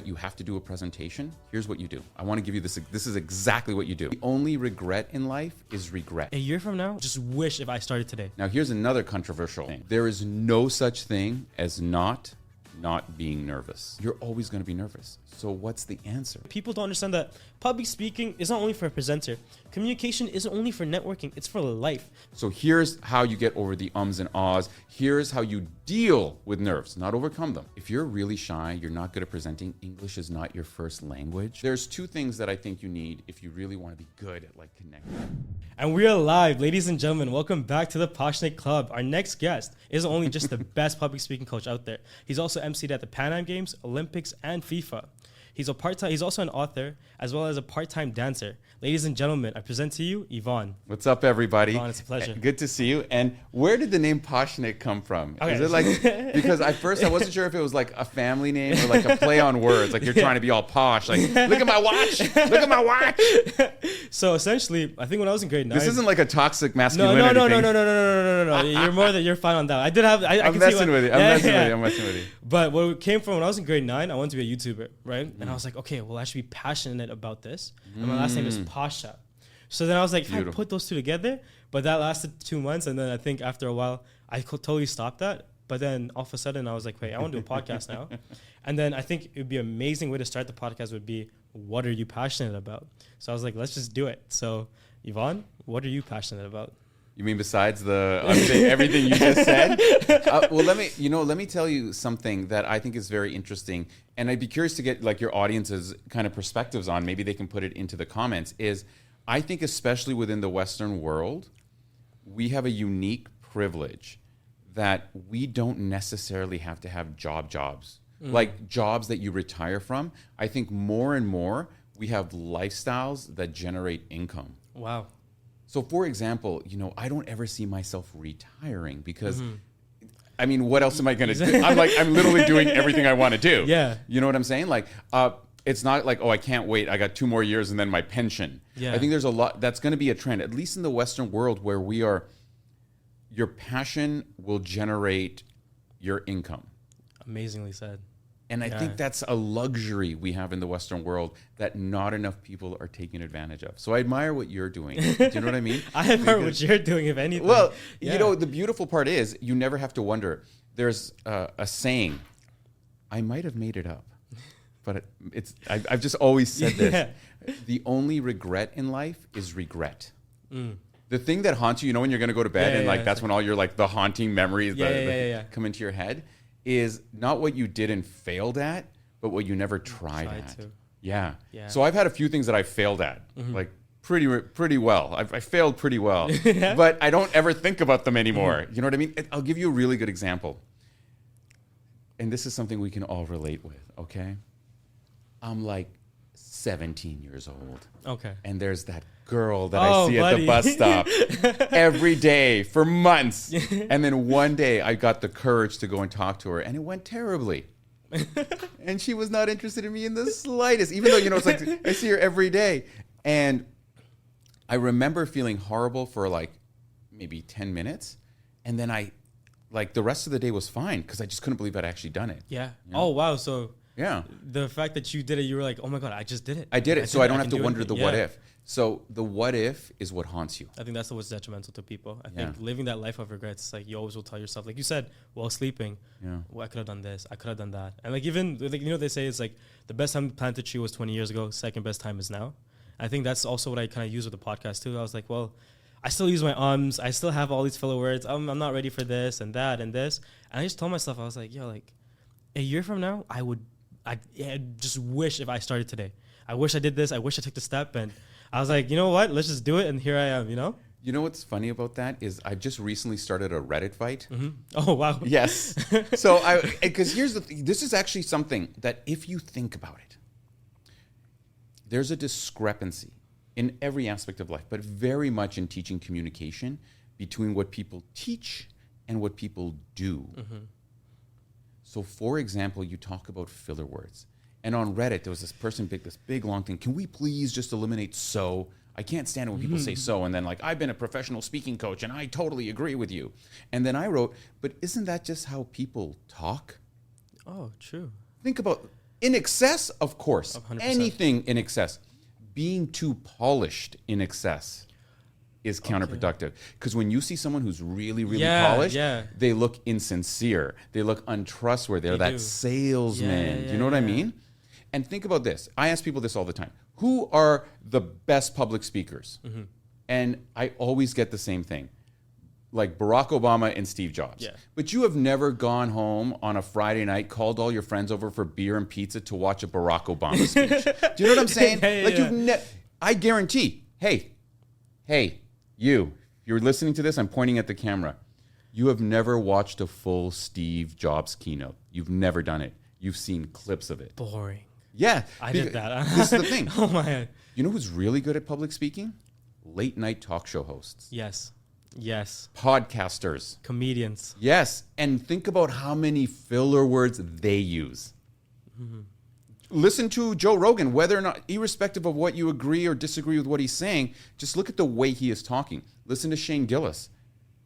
You have to do a presentation. Here's what you do. I want to give you this. This is exactly what you do. The only regret in life is regret. A year from now, just wish if I started today. Now, here's another controversial thing. There is no such thing as not being nervous. You're always going to be nervous. So what's the answer? People don't understand that public speaking is not only for a presenter. Communication isn't only for networking, it's for life. So here's how you get over the ums and ahs. Here's how you deal with nerves, not overcome them. If you're really shy, you're not good at presenting, English is not your first language. There's two things that I think you need if you really want to be good at like connecting. And we are live, ladies and gentlemen. Welcome back to the Pashanite Club. Our next guest isn't only just the best public speaking coach out there. He's also emceed at the Pan Am Games, Olympics, and FIFA. He's also an author as well as a part-time dancer. Ladies and gentlemen, I present to you Yvonne. What's up, everybody? Yvonne, it's a pleasure. Good to see you. And where did the name Pashanite come from? Okay. Is it like, because at first I wasn't sure if it was like a family name or like a play on words. Like you're trying to be all posh. Like, look at my watch. Look at my watch. So essentially, I think when I was in grade 9. This isn't like a toxic masculinity thing. No. You're fine on that. I did have. I'm messing with you. I'm messing with you. But what came from when I was in grade 9, I wanted to be a YouTuber, right? And I was like, okay, well, I should be passionate about this. And my last name is Pasha. So then I was like, if I put those two together, but that lasted 2 months. And then I think after a while, I totally stopped that. But then all of a sudden, I was like, wait, I want to do a podcast now. And then I think it would be an amazing way to start the podcast would be, what are you passionate about? So I was like, let's just do it. So Yvonne, what are you passionate about? You mean besides everything you just said? Well, let me tell you something that I think is very interesting, and I'd be curious to get like your audience's kind of perspectives on. Maybe they can put it into the comments. Is I think especially within the Western world, we have a unique privilege that we don't necessarily have to have jobs, like jobs that you retire from. I think more and more we have lifestyles that generate income. Wow. So, for example, I don't ever see myself retiring because, I mean, what else am I going to do? I'm literally doing everything I want to do. Yeah. You know what I'm saying? Like, it's not like, oh, I can't wait. I got 2 more years and then my pension. Yeah. I think there's a lot that's going to be a trend, at least in the Western world where we are, your passion will generate your income. Amazingly said. And I think that's a luxury we have in the Western world that not enough people are taking advantage of. So I admire what you're doing. Do you know what I mean? I admire what you're doing, if anything. Well, the beautiful part is you never have to wonder. There's a saying, I might have made it up, but I've just always said this. The only regret in life is regret. The thing that haunts you, when you're going to go to bed and that's when all your like the haunting memories that come into your head, is not what you did and failed at, but what you never tried at. Yeah. So I've had a few things that I failed at, like pretty well. I failed pretty well, but I don't ever think about them anymore. You know what I mean? I'll give you a really good example. And this is something we can all relate with, okay? I'm like 17 years old. Okay. And there's that girl that I see at the bus stop every day for months. And then one day I got the courage to go and talk to her, and it went terribly. And she was not interested in me in the slightest, even though, it's like I see her every day. And I remember feeling horrible for like maybe 10 minutes. And then the rest of the day was fine because I just couldn't believe I'd actually done it. Yeah. Oh, wow. So yeah, the fact that you did it, you were like, oh my God, I just did it. I did it. So I don't have to wonder the what if. So the what if is what haunts you. I think that's what's detrimental to people. I think living that life of regrets, like you always will tell yourself, like you said, while sleeping, well, I could have done this, I could have done that. And like even, like, they say it's like the best time to plant a tree was 20 years ago, second best time is now. I think that's also what I kind of use with the podcast too. I was like, well, I still use my ums. I still have all these filler words. I'm not ready for this and that and this. And I just told myself, I was like, like a year from now, I just wish if I started today. I wish I did this. I wish I took the step. And I was like, you know what? Let's just do it. And here I am, You know what's funny about that is I've just recently started a Reddit fight. Oh, wow. Yes. So because here's the thing. This is actually something that if you think about it, there's a discrepancy in every aspect of life, but very much in teaching communication between what people teach and what people do. So for example, you talk about filler words. And on Reddit, there was this person, this big long thing. Can we please just eliminate so? I can't stand it when people say so. And then like, I've been a professional speaking coach and I totally agree with you. And then I wrote, but isn't that just how people talk? Oh, true. Think about In excess, of course. 100%. Anything in excess. Being too polished in excess is counterproductive. Because when you see someone who's really, really polished, they look insincere. They look untrustworthy. They're that salesman. Do you know what I mean? And think about this. I ask people this all the time. Who are the best public speakers? Mm-hmm. And I always get the same thing. Like Barack Obama and Steve Jobs. Yeah. But you have never gone home on a Friday night, called all your friends over for beer and pizza to watch a Barack Obama speech. Do you know what I'm saying? I guarantee, hey, you're listening to this, I'm pointing at the camera. You have never watched a full Steve Jobs keynote. You've never done it. You've seen clips of it. Boring. Yeah. I did that. This is the thing. Oh my God. You know who's really good at public speaking? Late night talk show hosts. Yes. Podcasters. Comedians. Yes. And think about how many filler words they use. Mm-hmm. Listen to Joe Rogan, whether or not, irrespective of what you agree or disagree with what he's saying, just look at the way he is talking. Listen to Shane Gillis.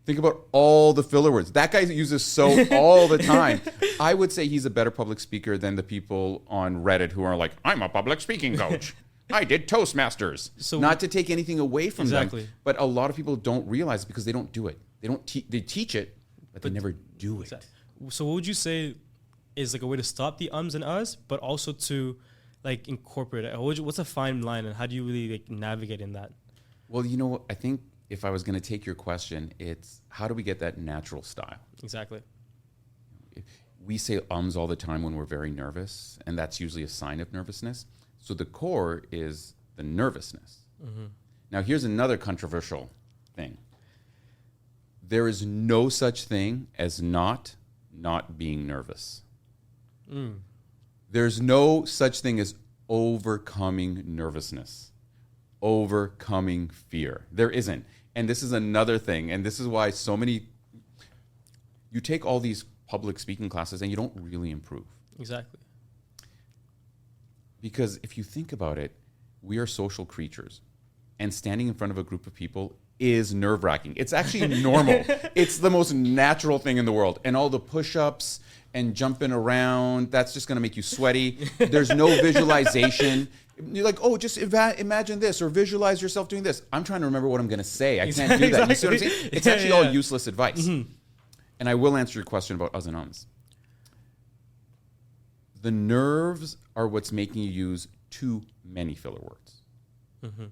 Think about all the filler words. That guy uses "so" all the time. I would say he's a better public speaker than the people on Reddit who are like, I'm a public speaking coach. I did Toastmasters. So, not to take anything away from them, but a lot of people don't realize it because they don't do it. They teach it, but they never do it. So what would you say is like a way to stop the ums and uhs, but also to like incorporate it? What's a fine line, and how do you really like navigate in that? Well, you know, I think if I was going to take your question, it's how do we get that natural style? Exactly. We say ums all the time when we're very nervous, and that's usually a sign of nervousness. So the core is the nervousness. Mm-hmm. Now, here's another controversial thing. There is no such thing as not being nervous. Mm. There's no such thing as overcoming nervousness, overcoming fear. There isn't. And this is another thing. And this is why you take all these public speaking classes and you don't really improve. Exactly. Because if you think about it, we are social creatures. And standing in front of a group of people is nerve-wracking. It's actually normal. It's the most natural thing in the world. And all the push-ups and jumping around, that's just going to make you sweaty. There's no visualization. You're like, oh, just imagine this or visualize yourself doing this. I'm trying to remember what I'm going to say. I can't do that. You see what I'm saying? It's actually all useless advice. Mm-hmm. And I will answer your question about uhs and ums. The nerves are what's making you use too many filler words. Mm-hmm.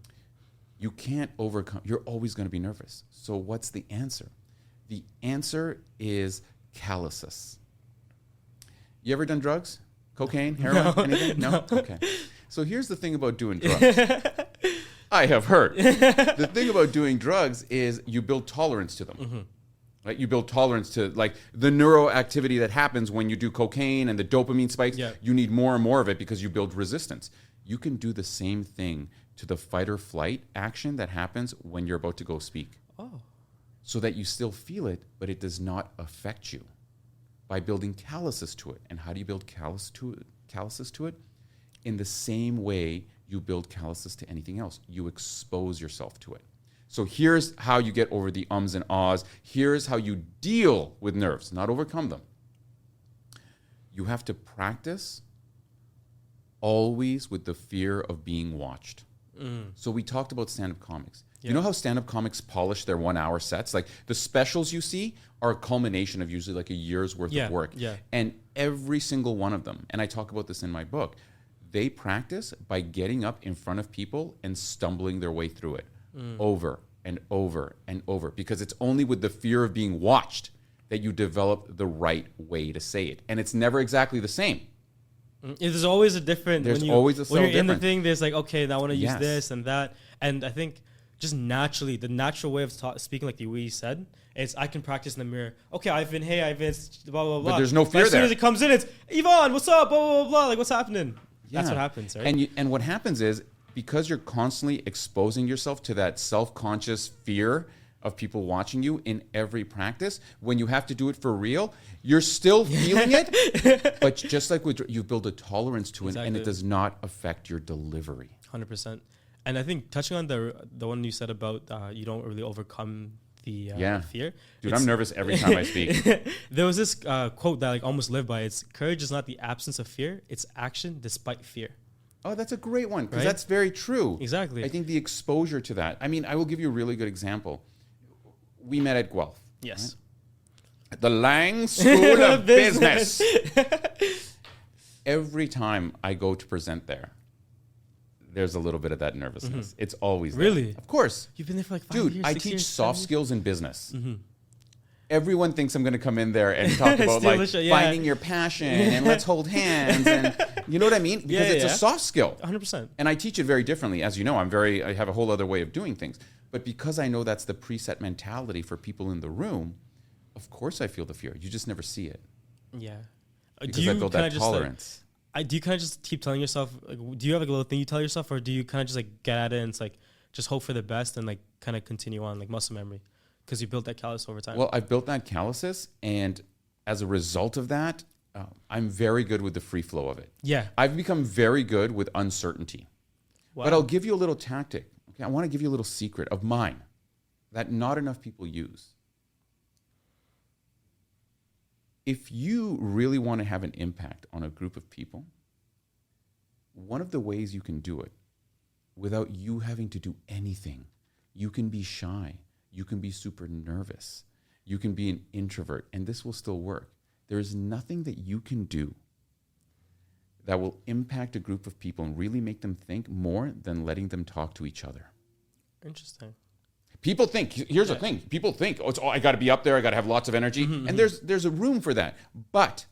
You can't overcome. You're always going to be nervous. So what's the answer? The answer is calluses. You ever done drugs? Cocaine, heroin, anything? No? Okay. So here's the thing about doing drugs. I have heard. The thing about doing drugs is you build tolerance to them. Mm-hmm. Right? You build tolerance to like the neuroactivity that happens when you do cocaine and the dopamine spikes. Yeah. You need more and more of it because you build resistance. You can do the same thing to the fight or flight action that happens when you're about to go speak. Oh. So that you still feel it, but it does not affect you by building calluses to it. And how do you build calluses to it? In the same way you build calluses to anything else. You expose yourself to it. So here's how you get over the ums and ahs. Here's how you deal with nerves, not overcome them. You have to practice always with the fear of being watched. Mm. So we talked about stand-up comics. Yeah. You know how stand-up comics polish their 1 hour sets? Like the specials you see are a culmination of usually like a year's worth of work. Yeah. And every single one of them, and I talk about this in my book, they practice by getting up in front of people and stumbling their way through it. Over and over and over, because it's only with the fear of being watched that you develop the right way to say it. And it's never exactly the same. There's always a different. There's always a subtle when you're difference. In the thing, there's like, okay, now I want to use this and that. And I think just naturally, the natural way of speaking, like the way you said, is I can practice in the mirror. Okay, Ivan, hey, Ivan, it's blah, blah, blah. But there's no fear there. As soon as it comes in, it's, Yvonne, what's up, blah, blah, blah, blah. Like, what's happening? Yeah. That's what happens, right? And what happens is, because you're constantly exposing yourself to that self-conscious fear of people watching you in every practice, when you have to do it for real, you're still feeling it, but just like you build a tolerance to it, and it does not affect your delivery. 100%. And I think touching on the one you said about you don't really overcome the fear. Dude, I'm nervous every time I speak. There was this quote that I like almost live by. It's courage is not the absence of fear. It's action despite fear. Oh, that's a great one, because Right? that's very true. Exactly. I think the exposure to that. I mean, I will give you a really good example. We met at Guelph. Yes. Right? The Lang School of Business. Every time I go to present there, there's a little bit of that nervousness. Mm-hmm. It's always Really? there. Of course. You've been there for like 5 Dude, years, I 6 teach years, soft 7 years? skills in business. Mm-hmm. Everyone thinks I'm going to come in there and talk about Steal like the show, yeah. finding your passion and let's hold hands and you know what I mean? Because it's a soft skill. 100%. And I teach it very differently. As you know, I have a whole other way of doing things. But because I know that's the preset mentality for people in the room, of course I feel the fear. You just never see it. Yeah. Because I built that tolerance. Do you kind of just keep telling yourself, like, do you have like a little thing you tell yourself, or do you kind of just like get at it and it's like just hope for the best and like kind of continue on like muscle memory because you built that callus over time? Well, I've built that calluses, and as a result of that, I'm very good with the free flow of it. Yeah. I've become very good with uncertainty. Wow. But I'll give you a little tactic. Okay, I want to give you a little secret of mine that not enough people use. If you really want to have an impact on a group of people, one of the ways you can do it without you having to do anything, you can be shy, you can be super nervous, you can be an introvert, and this will still work. There is nothing that you can do that will impact a group of people and really make them think more than letting them talk to each other. Interesting. People think, here's the thing, people think, I got to be up there, I got to have lots of energy, and there's a room for that. But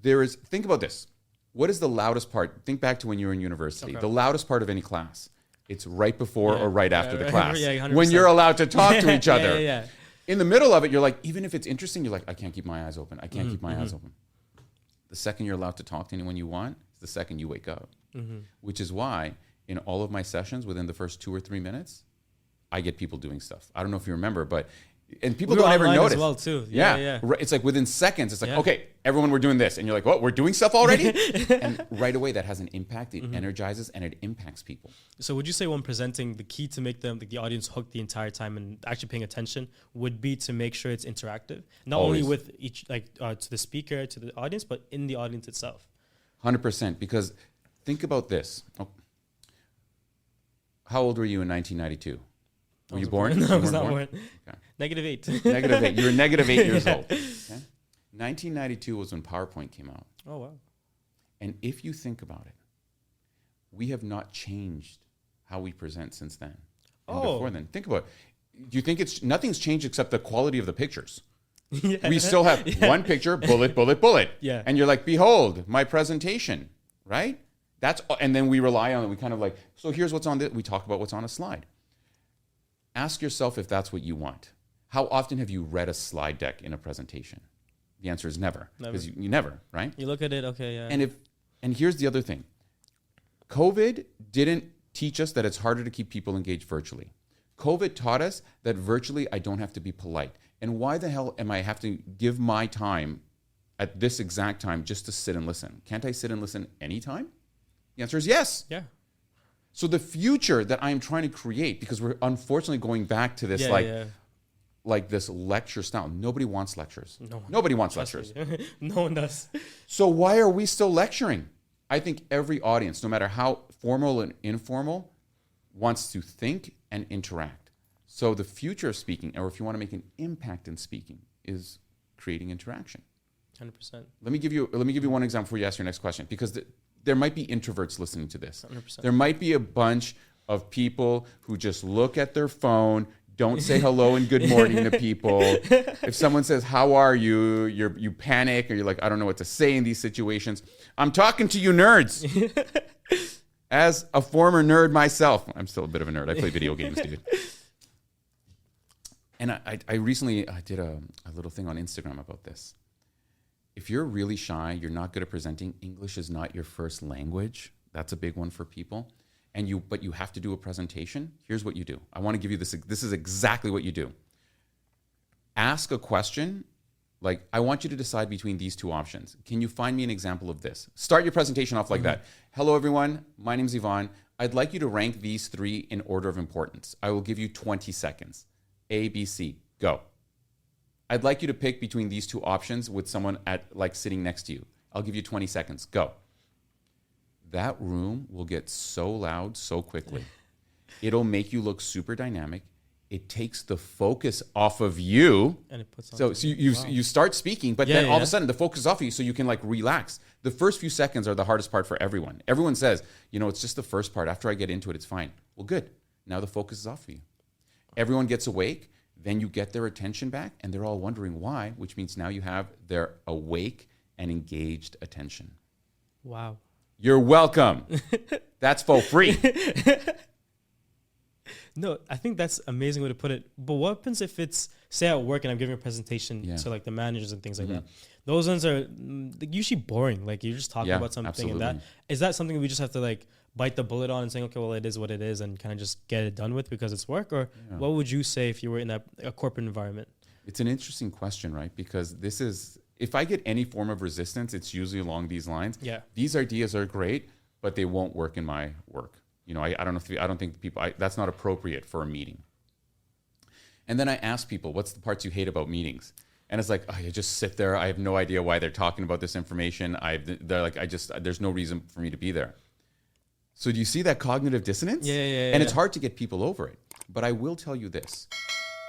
think about this. What is the loudest part? Think back to when you were in university. Okay. The loudest part of any class. It's right before or right after the class. When you're allowed to talk to each other. In the middle of it, you're like, even if it's interesting, you're like, I can't keep my eyes open. I can't keep my eyes open. The second you're allowed to talk to anyone you want, is the second you wake up. Which is why in all of my sessions, within the first 2 or 3 minutes, I get people doing stuff. I don't know if you remember, but people don't ever notice. As well too. Yeah. It's like within seconds, it's like, okay, everyone, we're doing this. And you're like, what, we're doing stuff already? And right away, that has an impact. It energizes and it impacts people. So would you say when presenting, the key to make the audience hooked the entire time and actually paying attention would be to make sure it's interactive? Not only with each, to the speaker, to the audience, but in the audience itself. 100%. Because think about this. How old were you in 1992? Were you born? No, I was not born. Okay. -8. -8. You were -8 years old. Okay? 1992 was when PowerPoint came out. Oh, wow. And if you think about it, we have not changed how we present since then. And before then. Think about it. Do you think nothing's changed except the quality of the pictures? Yeah. We still have one picture, bullet, bullet, bullet. Yeah. And you're like, behold, my presentation, right? And then we rely on it. We kind of like, so here's what's on this. We talk about what's on a slide. Ask yourself if that's what you want. How often have you read a slide deck in a presentation? The answer is never. Because you never, right? You look at it, okay, yeah. And here's the other thing. COVID didn't teach us that it's harder to keep people engaged virtually. COVID taught us that virtually I don't have to be polite. And why the hell am I have to give my time at this exact time just to sit and listen? Can't I sit and listen anytime? The answer is yes. Yeah. So the future that I'm trying to create, because we're unfortunately going back to this like this lecture style. Nobody wants lectures. Nobody wants lectures. No one does. So why are we still lecturing? I think every audience, no matter how formal and informal, wants to think and interact. So the future of speaking, or if you want to make an impact in speaking, is creating interaction. 100%. Let me give you one example before you ask your next question, because there might be introverts listening to this. 100%. There might be a bunch of people who just look at their phone, don't say hello and good morning to people. If someone says, how are you? You panic, or you're like, I don't know what to say in these situations. I'm talking to you nerds. As a former nerd myself, I'm still a bit of a nerd. I play video games, dude. And I recently did a little thing on Instagram about this. If you're really shy, you're not good at presenting, English is not your first language. That's a big one for people. But you have to do a presentation. Here's what you do. I want to give you this. This is exactly what you do. Ask a question. Like, I want you to decide between these two options. Can you find me an example of this? Start your presentation off like that. Hello, everyone. My name's Yvonne. I'd like you to rank these 3 in order of importance. I will give you 20 seconds. A, B, C. Go. I'd like you to pick between these two options with someone sitting next to you. I'll give you 20 seconds. Go. That room will get so loud so quickly. It'll make you look super dynamic. It takes the focus off of you. And it puts on you start speaking, but then all of a sudden the focus is off of you so you can relax. The first few seconds are the hardest part for everyone. Everyone says, it's just the first part. After I get into it, it's fine. Well, good. Now the focus is off of you. Everyone gets awake. Then you get their attention back, and they're all wondering why, which means now you have their awake and engaged attention. Wow. You're welcome. That's for free. No, I think that's an amazing way to put it. But what happens if it's, say, at work and I'm giving a presentation to the managers and things like that? Those ones are usually boring. You're just talking about something absolutely. And that. Is that something we just have to bite the bullet on and saying, okay, well, it is what it is and kind of just get it done with because it's work? Or what would you say if you were in a corporate environment? It's an interesting question, right? Because if I get any form of resistance, it's usually along these lines. Yeah. These ideas are great, but they won't work in my work. I don't think that's not appropriate for a meeting. And then I ask people, what's the parts you hate about meetings? And it's you just sit there. I have no idea why they're talking about this information. There's no reason for me to be there. So do you see that cognitive dissonance? Yeah. And it's hard to get people over it. But I will tell you this.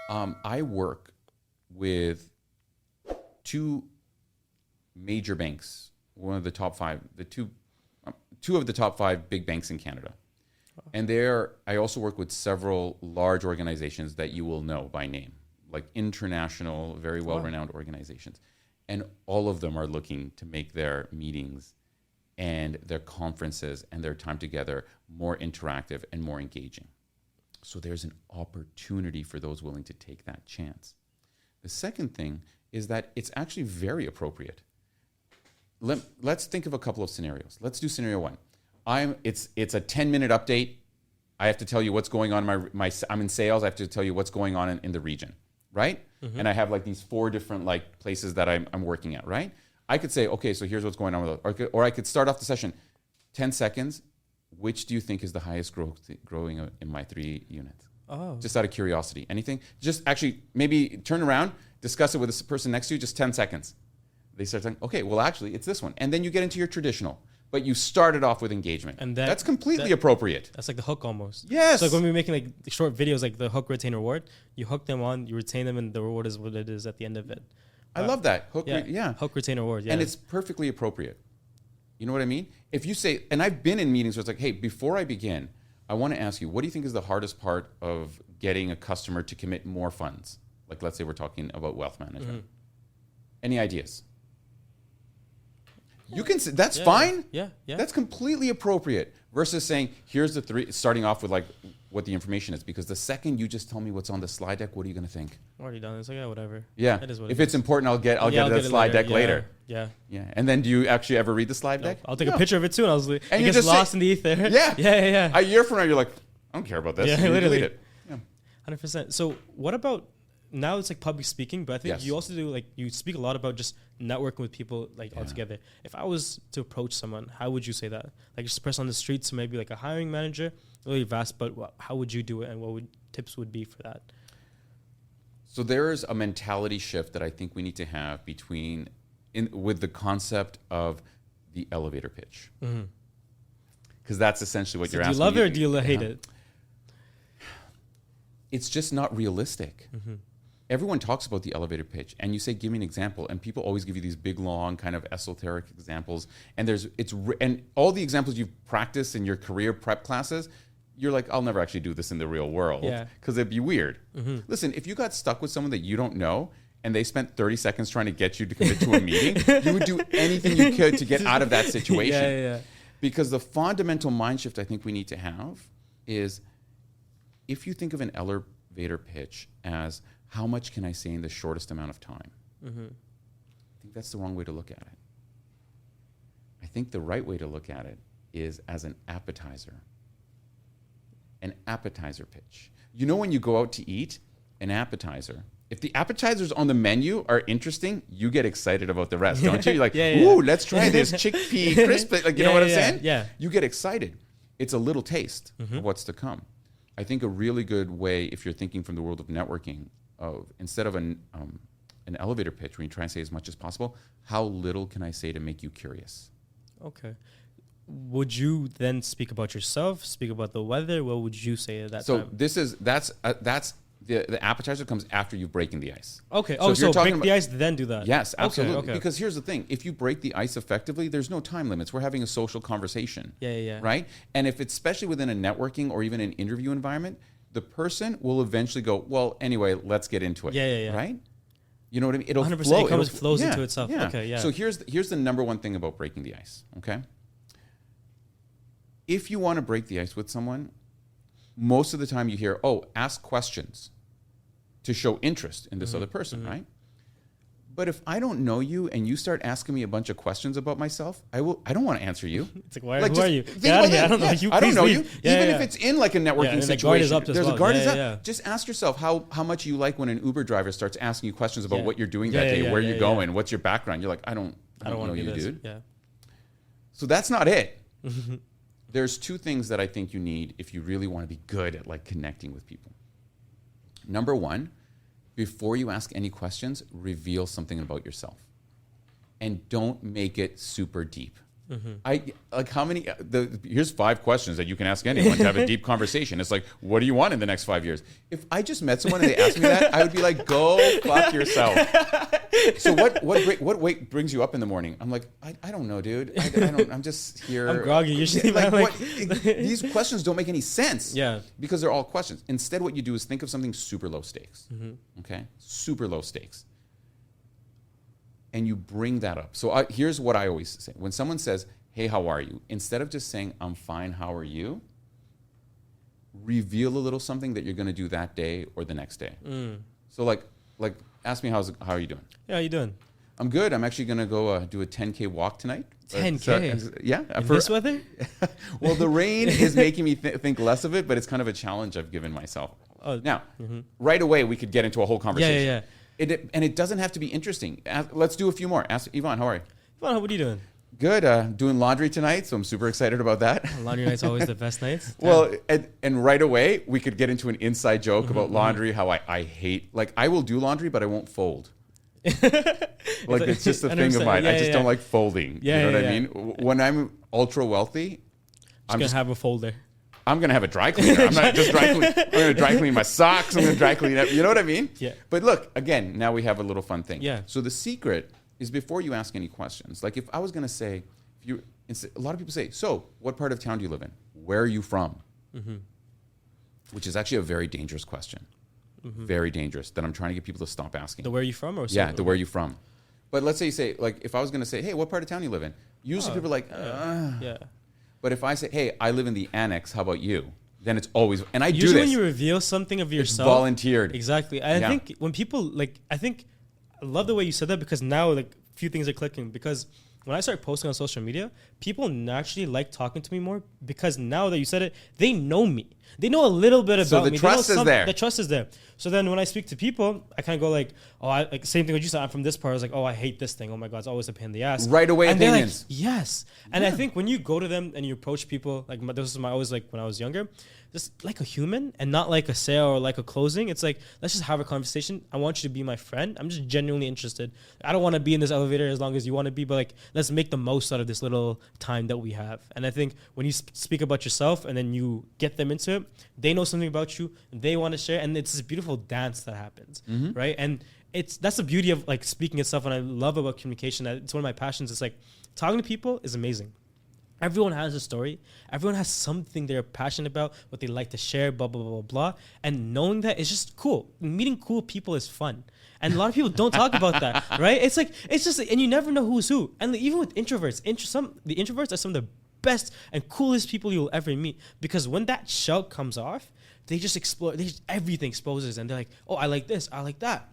I work with two major banks, one of the top five, two of the top 5 big banks in Canada. And I also work with several large organizations that you will know by name, international, very well-renowned organizations. And all of them are looking to make their meetings and their conferences and their time together more interactive and more engaging. So there's an opportunity for those willing to take that chance. The second thing is that it's actually very appropriate. Let's think of a couple of scenarios. Let's do scenario 1. It's a 10-minute update. I have to tell you what's going on I'm in sales. I have to tell you what's going on in the region, right? Mm-hmm. And I have these 4 different places that I'm working at, right? I could say, okay, so here's what's going on with it. Or I could start off the session, 10 seconds. Which do you think is the highest growing in my 3 units? Oh. Just out of curiosity. Anything? Just actually maybe turn around, discuss it with the person next to you, just 10 seconds. They start saying, okay, well, actually, it's this one. And then you get into your traditional. But you started off with engagement. And that's completely appropriate. That's like the hook almost. Yes. So when we're making short videos, the hook, retain, reward, you hook them on, you retain them, and the reward is what it is at the end of it. I love that. Hook, Hook, retain, reward, And it's perfectly appropriate. You know what I mean? If you say, and I've been in meetings where it's hey, before I begin, I want to ask you, what do you think is the hardest part of getting a customer to commit more funds? Let's say we're talking about wealth management. Mm-hmm. Any ideas? You can say, that's fine. Yeah. That's completely appropriate versus saying, here's the 3, starting off with what the information is. Because the second you just tell me what's on the slide deck, what are you going to think? Already done. It's whatever. Yeah. It is what if it's important, I'll get the slide deck later. Yeah. And then do you actually ever read the slide deck? I'll take a picture of it too, and it gets lost in the ether. Yeah. A year from now, you're I don't care about this. Yeah, literally. Delete it. Yeah. 100%. So what about, now it's public speaking, but I think you also do you speak a lot about just networking with people altogether. If I was to approach someone, how would you say that? Just a person on the streets, so maybe a hiring manager, really vast, but how would you do it, and what tips would be for that? So there is a mentality shift that I think we need to have with the concept of the elevator pitch. Because that's essentially what you're asking. Do you love it or do you hate it? It's just not realistic. Mm-hmm. Everyone talks about the elevator pitch, and you say, give me an example, and people always give you these big, long, kind of esoteric examples. And and all the examples you've practiced in your career prep classes, you're I'll never actually do this in the real world because it'd be weird. Mm-hmm. Listen, if you got stuck with someone that you don't know and they spent 30 seconds trying to get you to commit to a meeting, you would do anything you could to get out of that situation. Yeah. Because the fundamental mind shift I think we need to have is, if you think of an elevator pitch as how much can I say in the shortest amount of time, I think that's the wrong way to look at it. I think the right way to look at it is as an appetizer pitch. When you go out to eat, an appetizer, if the appetizers on the menu are interesting, you get excited about the rest, don't you? You're ooh, let's try this chickpea crisp. You know what I'm saying? Yeah. You get excited. It's a little taste of what's to come. I think a really good way, if you're thinking from the world of networking, of instead of an elevator pitch where you try and say as much as possible, how little can I say to make you curious? Okay. Would you then speak about yourself, speak about the weather? What would you say at that time? So that's the appetizer comes after you've breaking the ice. Okay. So break the ice, then do that. Yes, absolutely. Okay. Because here's the thing. If you break the ice effectively, there's no time limits. We're having a social conversation. Yeah. Right? And if it's especially within a networking or even an interview environment, the person will eventually go, well, anyway, let's get into it. Yeah. Right? You know what I mean? It'll 100%. flow. It flows into itself. Yeah. Okay, yeah. So here's the number one thing about breaking the ice, okay? If you want to break the ice with someone, most of the time you hear, ask questions to show interest in this other person, right? But if I don't know you and you start asking me a bunch of questions about myself, I don't want to answer you. It's like, who are you? Get out of here. I don't know you. I don't know you. Yeah, Even if it's in like a networking situation, the guard is up as there's well. a guard is up. Yeah. Just ask yourself how much you like when an Uber driver starts asking you questions about what you're doing that day, where you're going, what's your background. You're like, I don't want know to you, this. dude. Yeah. So that's not it. There's two things that I think you need if you really want to be good at like connecting with people. Number one, before you ask any questions, reveal something about yourself. And don't make it super deep. I like how many, here's 5 questions that you can ask anyone to have a deep conversation. It's like, what do you want in the next 5 years? If I just met someone and they asked me that, I would be like, go fuck yourself. So what weight brings you up in the morning? I'm like, I don't know, dude. I'm just here. I'm groggy usually. These questions don't make any sense. Yeah. Because they're all questions. Instead, what you do is think of something super low stakes. Okay? Super low stakes. And you bring that up. So here's what I always say. When someone says, hey, how are you? Instead of just saying, I'm fine, how are you? Reveal a little something that you're going to do that day or the next day. So like ask me, how are you doing? Yeah, how you doing? I'm good. I'm actually going to go do a 10K walk tonight. 10K? Yeah. In this weather? Well, the rain is making me think less of it, but it's kind of a challenge I've given myself. Now, right away, we could get into a whole conversation. Yeah. And it doesn't have to be interesting. Let's do a few more. Ask Yvonne, how are you? Yvonne, what are you doing? Good. Doing laundry tonight, so I'm super excited about that. Laundry night's always the best nights. Well, and right away, we could get into an inside joke about laundry, how I hate, like, I will do laundry, but I won't fold. Like, it's just a thing of mine. I just don't like folding. You know what I mean? When I'm ultra wealthy, I'm just going to have a folder. I'm going to have a dry cleaner. I'm not just dry cleaning. I'm going to dry clean my socks. I'm going to dry clean it. You know what I mean? Yeah. But look, again, now we have a little fun thing. Yeah. So the secret is before you ask any questions. Like if I was going to say, a lot of people say, so what part of town do you live in? Where are you from? Which is actually a very dangerous question. Very dangerous that I'm trying to get people to stop asking. The where are you from? Or yeah, the where are you from? But let's say you say, like if I was going to say, hey, what part of town do you live in? Usually people are like, yeah. But if I say, hey, I live in the annex, how about you? Then it's always, and I Usually do this. when you reveal something of yourself. It's volunteered. Exactly. I think when people, I love the way you said that because now, a few things are clicking. Because when I start posting on social media, people naturally like talking to me more because now that you said it, they know me. They know a little bit about me. So the trust is there. The trust is there. So then when I speak to people, I kind of go like, same thing what you said. I'm from this part. I was like, I hate this thing. Oh my God, it's always a pain in the ass. Right away, and opinions. They're like, yes. And I think when you go to them and you approach people, this is always like when I was younger, just like a human and not like a sale or like a closing. It's like, let's just have a conversation. I want you to be my friend. I'm just genuinely interested. I don't want to be in this elevator as long as you want to be, but let's make the most out of this little time that we have. And I think when you speak about yourself and then you get them into it, they know something about you, they want to share, and it's this beautiful dance that happens, right? And that's the beauty of speaking itself, and I love about communication. It's one of my passions. It's like talking to people is amazing. Everyone has a story. Everyone has something they're passionate about, what they like to share, blah, blah, blah, blah, blah. And knowing that is just cool. Meeting cool people is fun. And a lot of people don't talk about that, right? It's just, and you never know who's who. And even with introverts, the introverts are some of the best and coolest people you'll ever meet, because when that shell comes off, they just explode. Everything exposes, and they're like, oh, I like this, I like that.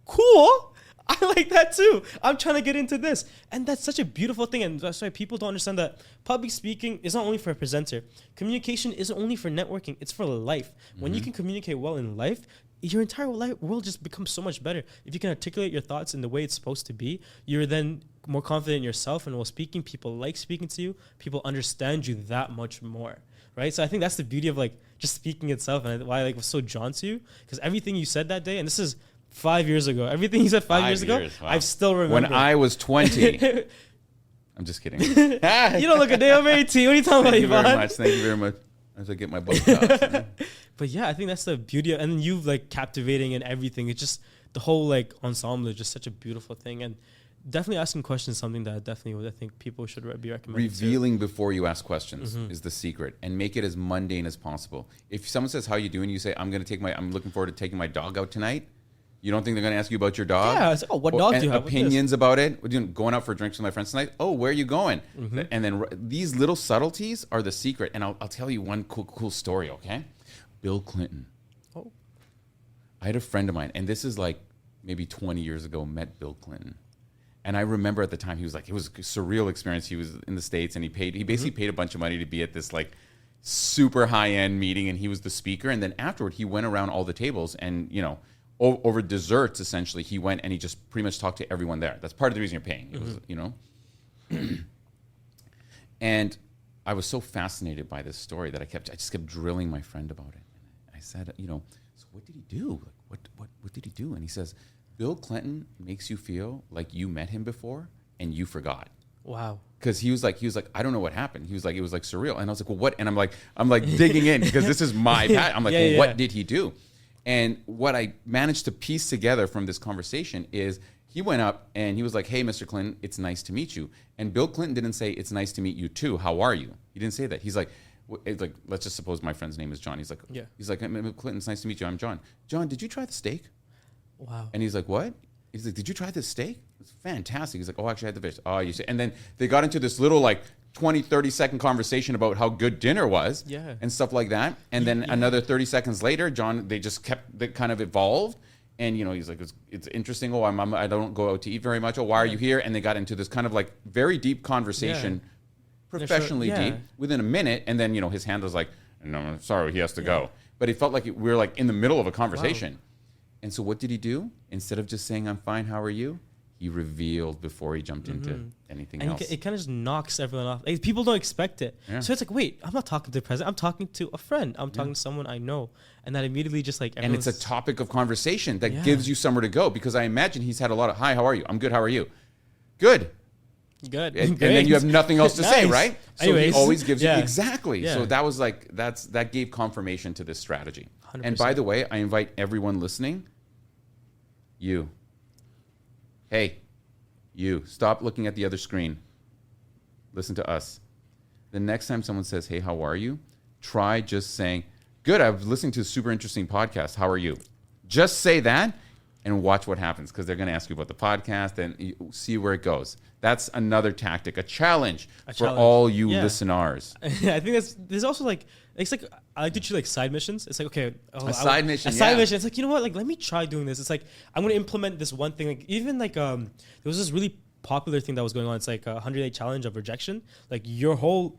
Cool. I like that too. I'm trying to get into this. And that's such a beautiful thing. And that's why people don't understand that public speaking is not only for a presenter. Communication isn't only for networking. It's for life. When you can communicate well in life, your entire world just becomes so much better. If you can articulate your thoughts in the way it's supposed to be, you're then more confident in yourself. And while speaking, people like speaking to you. People understand you that much more. right? So I think that's the beauty of like just speaking itself, and why I like was so drawn to you, because everything you said that day, and this is 5 years ago, everything you said 5 years ago, wow. I still remember. When I was 20. I'm just kidding. You don't look a day over 18. What are you talking about, Yvonne? Thank you very much. As I get my Botox. But yeah, I think that's the beauty of, and then you've like captivating and everything. It's just the whole like ensemble is just such a beautiful thing, and definitely asking questions is something that I think people should be recommended. Revealing before you ask questions is the secret, and make it as mundane as possible. If someone says, "How you doing?" you say, I'm looking forward to taking my dog out tonight. You don't think they're going to ask you about your dog? Yeah. It's like, oh, what dog do you have? Opinions about it. We're going out for drinks with my friends tonight. Oh, where are you going? And then these little subtleties are the secret. And I'll tell you one cool story, okay? Bill Clinton. Oh. I had a friend of mine, and this is like maybe 20 years ago, met Bill Clinton. And I remember at the time, he was like, it was a surreal experience. He was in the States, and he basically paid a bunch of money to be at this like super high-end meeting, and he was the speaker. And then afterward, he went around all the tables and, over desserts, essentially, he went and he just pretty much talked to everyone there. That's part of the reason you're paying. It was, And I was so fascinated by this story that I just kept drilling my friend about it. And I said, so what did he do? Like, what did he do? And he says, Bill Clinton makes you feel like you met him before and you forgot. Wow. Because he was like, I don't know what happened. He was like, it was like surreal. And I was like, well, what? And I'm like digging in because this is my path. I'm like, what did he do? And what I managed to piece together from this conversation is he went up and he was like, hey, Mr. Clinton, it's nice to meet you. And Bill Clinton didn't say, it's nice to meet you too. How are you? He didn't say that. He's like, let's just suppose my friend's name is John. He's like, Clinton, it's nice to meet you. I'm John. John, did you try the steak? Wow. And he's like, what? He's like, did you try this steak? It's fantastic. He's like, oh, actually, I had the fish. Oh, you see. And then they got into this little like 20, 30-second conversation about how good dinner was and stuff like that. And then another 30 seconds later, they just kept, they kind of evolved. And, he's like, it's interesting. Oh, I don't go out to eat very much. Oh, why are you here? And they got into this kind of like very deep conversation, professionally deep, within a minute. And then, his hand was like, no, I'm sorry, he has to go. But it felt like we were like in the middle of a conversation. Wow. And so what did he do? Instead of just saying, I'm fine, how are you? He revealed before he jumped into anything else. It kind of just knocks everyone off. Like, people don't expect it. Yeah. So it's like, wait, I'm not talking to the president. I'm talking to a friend. I'm talking to someone I know. And that immediately just like... And it's a topic of conversation that gives you somewhere to go. Because I imagine he's had a lot of, hi, how are you? I'm good, how are you? Good. Good. And then you have nothing else to say, right? So Anyways, he always gives you... Exactly. Yeah. So that was like, that gave confirmation to this strategy. 100%. And by the way, I invite everyone listening, hey, you, stop looking at the other screen. Listen to us. The next time someone says, hey, how are you? Try just saying, good, I was listening to a super interesting podcast. How are you? Just say that and watch what happens, because they're going to ask you about the podcast and you see where it goes. That's another tactic, a challenge for all you listeners. I think there's also like, it's like, I like to treat like side missions. It's like, okay, a side mission. It's like, you know what? Like, let me try doing this. It's like, I'm going to implement this one thing. Like, even like, there was this really popular thing that was going on. It's like a 100-day challenge of rejection. Like, your whole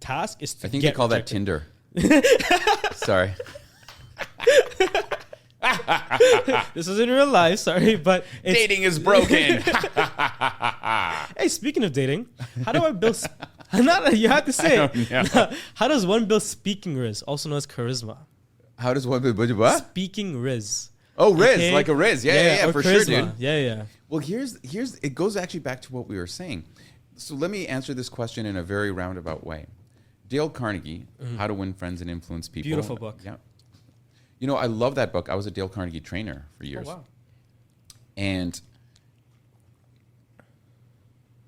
task is to I think they call rejected. That Tinder. Sorry. This is in real life, sorry, but dating is broken. Hey, speaking of dating, how do I build? You have to say. How does one build speaking riz, also known as charisma? How does one build what? Speaking riz. Oh, riz, okay. Like a riz, yeah, for charisma. Sure, dude. Yeah. Well, here's it goes actually back to what we were saying. So let me answer this question in a very roundabout way. Dale Carnegie, How to Win Friends and Influence People. Beautiful book. Yeah. I love that book. I was a Dale Carnegie trainer for years. Oh, wow. And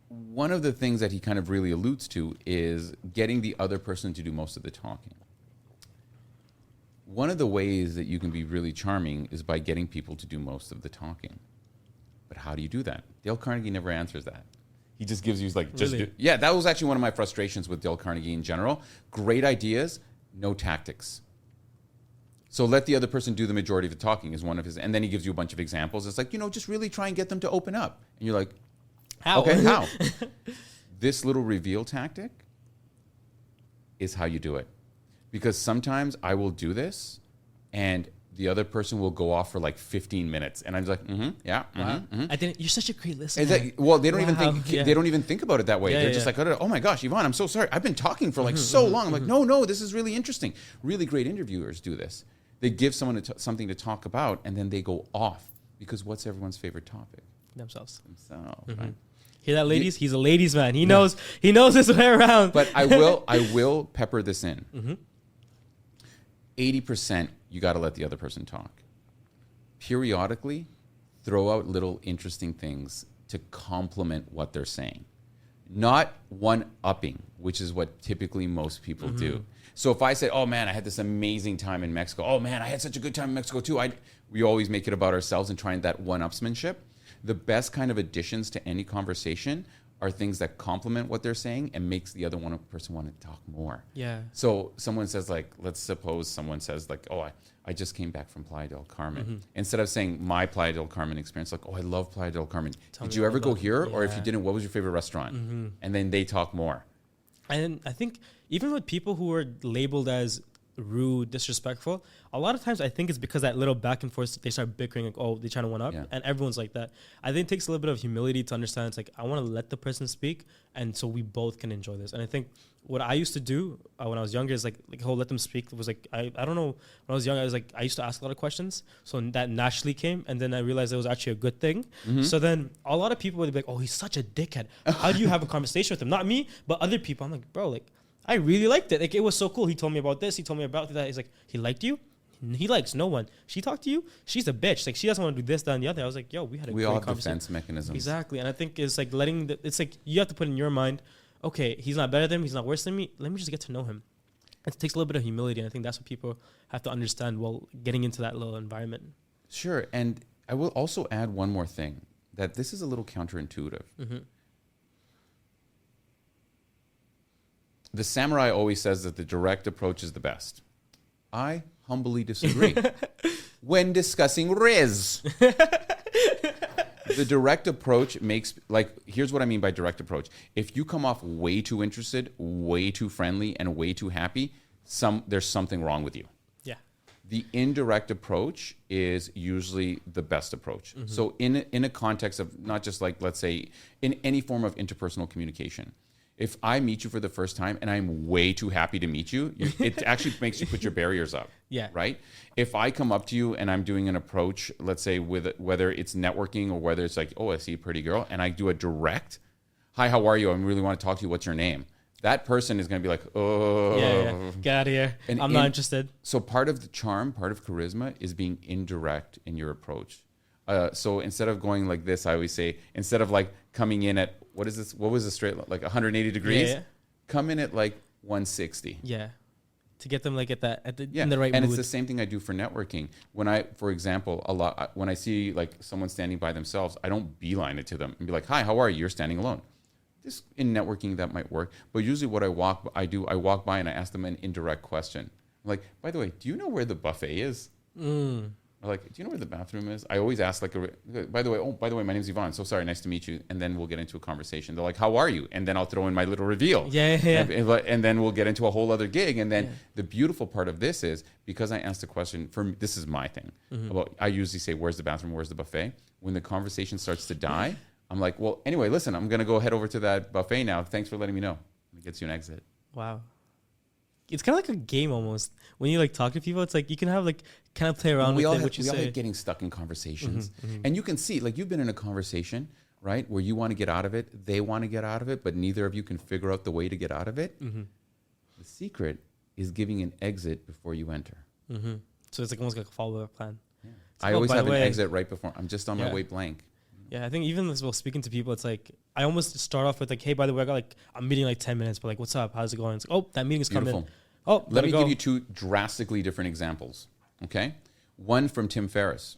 one of the things that he kind of really alludes to is getting the other person to do most of the talking. One of the ways that you can be really charming is by getting people to do most of the talking. But how do you do that? Dale Carnegie never answers that. He just gives you like, that was actually one of my frustrations with Dale Carnegie in general. Great ideas, no tactics. So let the other person do the majority of the talking is one of his, and then he gives you a bunch of examples. It's like, just really try and get them to open up. And you're like, how? Okay, how? This little reveal tactic is how you do it. Because sometimes I will do this and the other person will go off for like 15 minutes, and I'm like, yeah. Wow. I didn't. You're such a great listener. Well, they don't even think they don't even think about it that way. They're just like, oh my gosh, Yvonne, I'm so sorry. I've been talking for like so long. I'm like, no, this is really interesting. Really great interviewers do this. They give someone something to talk about, and then they go off, because what's everyone's favorite topic? Themselves. Right? Hear that, ladies? He's a ladies' man. He knows his way around. But I will pepper this in. 80%, you got to let the other person talk. Periodically, throw out little interesting things to complement what they're saying. Not one-upping, which is what typically most people do. So if I say, oh man, I had this amazing time in Mexico. Oh man, I had such a good time in Mexico too. We always make it about ourselves and trying that one-upsmanship. The best kind of additions to any conversation are things that complement what they're saying and makes the other person want to talk more. Yeah. So someone says, like, let's suppose someone says, like, oh, I just came back from Playa del Carmen. Instead of saying my Playa del Carmen experience, like, oh, I love Playa del Carmen. Did you ever go here? Or if you didn't, what was your favorite restaurant? And then they talk more. And I think even with people who are labeled as rude, disrespectful, a lot of times I think it's because that little back and forth, they start bickering, like, oh, they're trying to one up, and everyone's like that. I think it takes a little bit of humility to understand it's like, I want to let the person speak, and so we both can enjoy this. And I think what I used to do when I was younger is like let them speak. It was like, I don't know, when I was young, I used to ask a lot of questions, so that naturally came, and then I realized it was actually a good thing. So then a lot of people would be like, oh, he's such a dickhead. How do you have a conversation with him? Not me, but other people. I'm like, bro, like, I really liked it. Like, it was so cool. He told me about this. He told me about that. He's like, he liked you? He likes no one. She talked to you? She's a bitch. Like, she doesn't want to do this, that, and the other. I was like, yo, we had a great conversation. We all have defense mechanisms. Exactly. And I think it's like it's like you have to put in your mind, okay, he's not better than me. He's not worse than me. Let me just get to know him. It takes a little bit of humility. And I think that's what people have to understand while getting into that little environment. Sure. And I will also add one more thing, that this is a little counterintuitive. The samurai always says that the direct approach is the best. I humbly disagree. When discussing riz, the direct approach makes, like, here's what I mean by direct approach. If you come off way too interested, way too friendly, and way too happy, there's something wrong with you. Yeah. The indirect approach is usually the best approach. So in a context of not just, like, let's say in any form of interpersonal communication, if I meet you for the first time and I'm way too happy to meet you, it actually makes you put your barriers up. Yeah. Right? If I come up to you and I'm doing an approach, let's say with whether it's networking or whether it's like, oh, I see a pretty girl, and I do a direct, hi, how are you? I really want to talk to you. What's your name? That person is going to be like, oh. Yeah. Get out of here. I'm not interested. So part of the charm, part of charisma is being indirect in your approach. So instead of going like this, I always say, instead of like coming in at, what was the straight, like 180 degrees? Come in at like 160. Yeah. To get them like in the right mood. And it's the same thing I do for networking. When I, for example, when I see like someone standing by themselves, I don't beeline it to them and be like, hi, how are you? You're standing alone. This in networking, that might work. But usually what I walk by and I ask them an indirect question. I'm like, by the way, do you know where the buffet is? Or like, do you know where the bathroom is? I always ask, like, by the way, my name's Yvonne. So sorry, nice to meet you. And then we'll get into a conversation. They're like, how are you? And then I'll throw in my little reveal. Yeah. And then we'll get into a whole other gig. And then the beautiful part of this is, because I asked a question, for me, this is my thing. I usually say, where's the bathroom? Where's the buffet? When the conversation starts to die, I'm like, well, anyway, listen, I'm going to go head over to that buffet now. Thanks for letting me know. It gets you an exit. Wow. It's kind of like a game almost. When you like talk to people, it's like you can have like kind of play around with what you say. We all hate getting stuck in conversations. And you can see, like, you've been in a conversation, right, where you want to get out of it, they want to get out of it, but neither of you can figure out the way to get out of it. The secret is giving an exit before you enter. So it's like almost like a follow-up plan. Yeah. I always have an exit right before. I'm just on my way blank. Yeah, I think even as well speaking to people, it's like I almost start off with like, hey, by the way, I'm meeting like 10 minutes, but like, what's up? How's it going? It's like, oh, that meeting's coming. Oh, let me give you two drastically different examples. Okay, one from Tim Ferriss.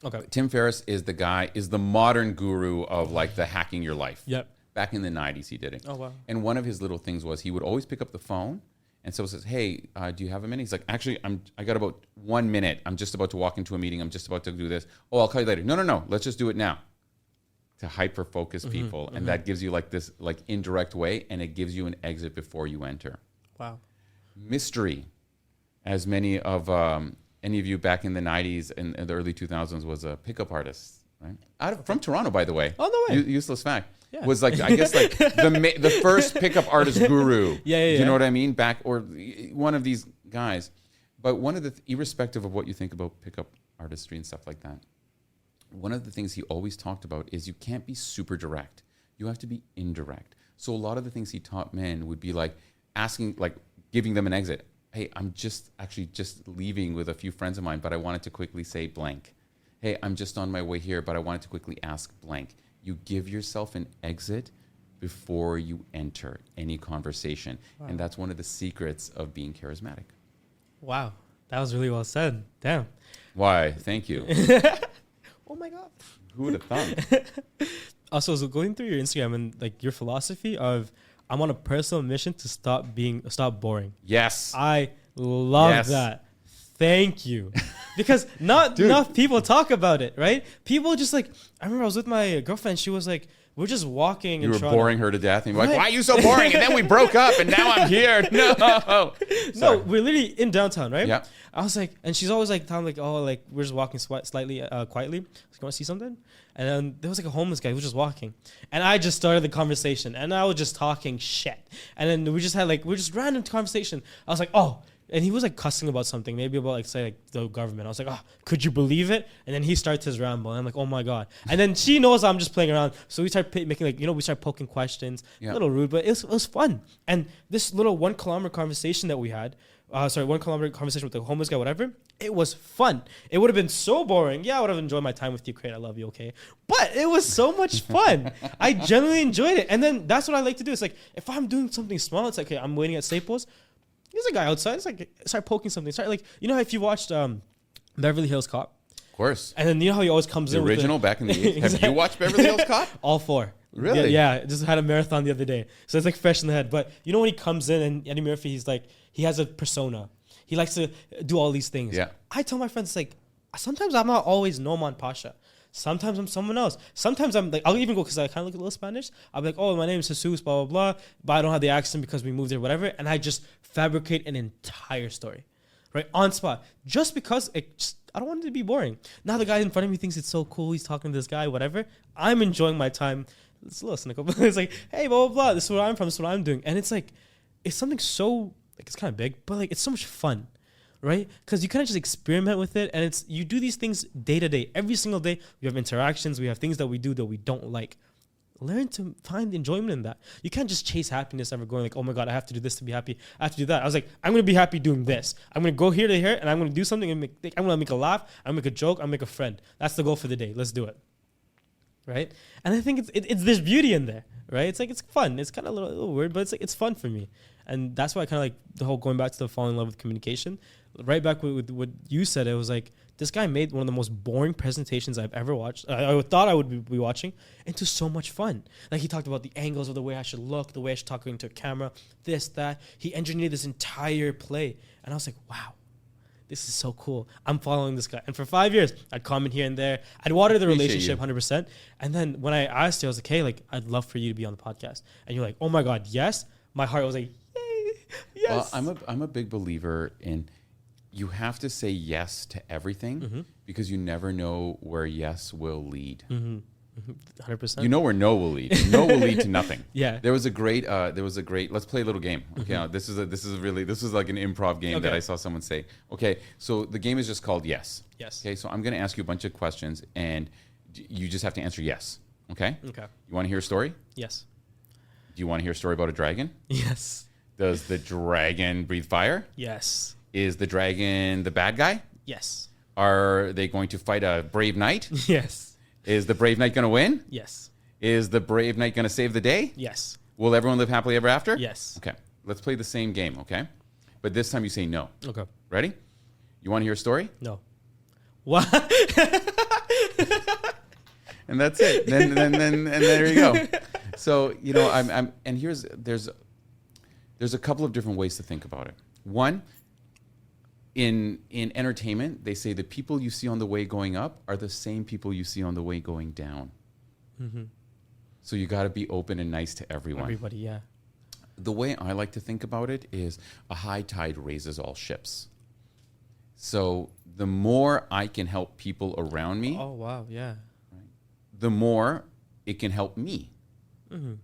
Okay, Tim Ferriss is the modern guru of like the hacking your life. Yep. Back in the 90s, he did it. Oh wow. And one of his little things was he would always pick up the phone. And so says, hey, do you have a minute? He's like, actually, I got about 1 minute. I'm just about to walk into a meeting. I'm just about to do this. Oh, I'll call you later. No. Let's just do it now. To hyper focus people. And that gives you like this like indirect way, and it gives you an exit before you enter. Wow. Mystery, as many of any of you back in the 90s and the early 2000s was a pickup artist, right? From Toronto, by the way. Oh, no way. Useless fact. Yeah. Was like, I guess, like the first pickup artist guru. Yeah. You know what I mean? Or one of these guys. But one of the, irrespective of what you think about pickup artistry and stuff like that, one of the things he always talked about is you can't be super direct. You have to be indirect. So a lot of the things he taught men would be like asking, like giving them an exit. Hey, I'm just leaving with a few friends of mine, but I wanted to quickly say blank. Hey, I'm just on my way here, but I wanted to quickly ask blank. You give yourself an exit before you enter any conversation. Wow. And that's one of the secrets of being charismatic. Wow. That was really well said. Damn. Why? Thank you. Oh my God. Who would have thought? Also, so going through your Instagram and like your philosophy of I'm on a personal mission to stop boring. Yes. I love that. Thank you. Because not enough people talk about it, right? People just like, I remember I was with my girlfriend. She was like, we're just walking. You were boring her to death. And you're like, why are you so boring? And then we broke up and now I'm here. No. No, we're literally in downtown, right? Yeah. I was like, and she's always like telling like, oh, like we're just walking slightly quietly. I was like, you want to see something? And then there was like a homeless guy who was just walking. And I just started the conversation and I was just talking shit. And then we just random conversation. I was like, oh. And he was like cussing about something, maybe about like say like the government. I was like, oh, could you believe it? And then he starts his ramble, and I'm like, oh my God. And then she knows I'm just playing around, so we start making like, we start poking questions, a little rude, but it was fun. And this little 1 kilometer conversation that we had, 1 kilometer conversation with the homeless guy, whatever, it was fun. It would have been so boring. Yeah, I would have enjoyed my time with you, Crate. I love you, okay? But it was so much fun. I genuinely enjoyed it. And then that's what I like to do. It's like if I'm doing something small, it's like, okay, I'm waiting at Staples. There's a guy outside. It's like start poking something. Start like if you watched Beverly Hills Cop. Of course. And then you know how he always comes in. The original back in the 80s. Have you watched Beverly Hills Cop? All 4. Really? Yeah. Just had a marathon the other day, so it's like fresh in the head. But you know when he comes in and Eddie Murphy, he's like he has a persona. He likes to do all these things. Yeah. I tell my friends like sometimes I'm not always Nouman Pasha. Sometimes I'm someone else. Sometimes I'm like, I'll even go because I kind of look a little Spanish. I'll be like, oh, my name is Jesus, blah, blah, blah. But I don't have the accent because we moved here, whatever. And I just fabricate an entire story, right? On spot. Just because I don't want it to be boring. Now the guy in front of me thinks it's so cool. He's talking to this guy, whatever. I'm enjoying my time. It's a little cynical, but it's like, hey, blah, blah, blah. This is where I'm from. This is what I'm doing. And it's like, it's something so, like, it's kind of big, but like, it's so much fun. Right? Because you kind of just experiment with it, and you do these things day to day. Every single day, we have interactions, we have things that we do that we don't like. Learn to find enjoyment in that. You can't just chase happiness ever going like, oh my God, I have to do this to be happy. I have to do that. I was like, I'm going to be happy doing this. I'm going to go here to here, and I'm going to do something, and I'm going to make a laugh, I'm going to make a joke, I'm going to make a friend. That's the goal for the day. Let's do it. Right? And I think it's there's beauty in there, right? It's like, it's fun. It's kind of a little weird, but it's like, it's fun for me. And that's why I kind of like the whole going back to the falling in love with communication. Right back with what you said, it was like this guy made one of the most boring presentations I've ever watched. I thought I would be watching into so much fun. Like he talked about the angles of the way I should look, the way I should talk into a camera, this, that. He engineered this entire play. And I was like, wow, this is so cool. I'm following this guy. And for 5 years, I'd comment here and there. I'd water the relationship 100%. And then when I asked you, I was like, hey, like, I'd love for you to be on the podcast. And you're like, oh my God, yes. My heart was like, yay, yes. Well, I'm a big believer in you have to say yes to everything because you never know where yes will lead. 100%. You know where no will lead. No will lead to nothing. Yeah. There was a great. Let's play a little game. Okay. This is like an improv game that I saw someone say. Okay. So the game is just called Yes. Yes. Okay. So I'm going to ask you a bunch of questions and you just have to answer yes. Okay. Okay. You want to hear a story? Yes. Do you want to hear a story about a dragon? Yes. Does the dragon breathe fire? Yes. Is the dragon the bad guy? Yes. Are they going to fight a brave knight? Yes. Is the brave knight going to win? Yes. Is the brave knight going to save the day? Yes. Will everyone live happily ever after? Yes. Okay. Let's play the same game, okay? But this time you say no. Okay. Ready? You want to hear a story? No. What? And that's it. Then and there you go. So, there's a couple of different ways to think about it. One, in entertainment, they say the people you see on the way going up are the same people you see on the way going down. So you got to be open and nice to everyone. Everybody, yeah. The way I like to think about it is a high tide raises all ships. So the more I can help people around me, oh wow, yeah, the more it can help me. Mm-hmm.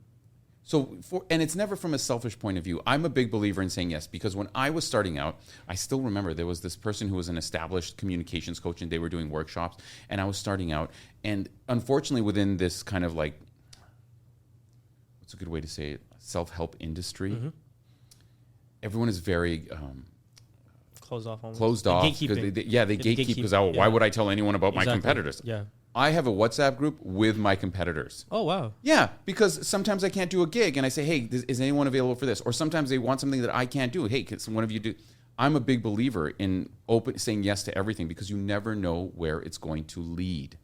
So and it's never from a selfish point of view. I'm a big believer in saying yes, because when I was starting out, I still remember there was this person who was an established communications coach, and they were doing workshops, and I was starting out. And unfortunately, within this kind of like, what's a good way to say it, self-help industry, Mm-hmm. everyone is very closed off. Almost. closed Like off. gatekeeping. They gatekeep because gatekeep, why yeah. would I tell anyone about my Exactly. competitors? Yeah. I have a WhatsApp group with my competitors. Oh wow. Yeah, because sometimes I can't do a gig, and I say, hey, is anyone available for this? Or sometimes they want something that I can't do. Hey, can one of you do? I'm a big believer in saying yes to everything, because you never know where it's going to lead,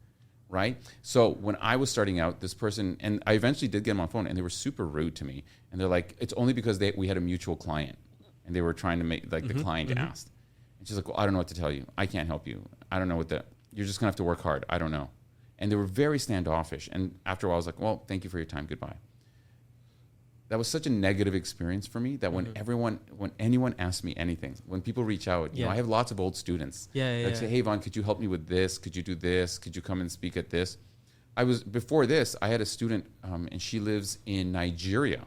right? So when I was starting out, this person, and I eventually did get them on phone, and they were super rude to me. And they're like, it's only because we had a mutual client, and they were trying to make, like, the client asked. And she's like, well, I don't know what to tell you. I can't help you. I don't know you're just going to have to work hard. I don't know. And they were very standoffish. And after a while, I was like, well, thank you for your time. Goodbye. That was such a negative experience for me that when anyone asks me anything, when people reach out, you know, I have lots of old students. Like say, hey, Vaughn, could you help me with this? Could you do this? Could you come and speak at this? Before this, I had a student, and she lives in Nigeria.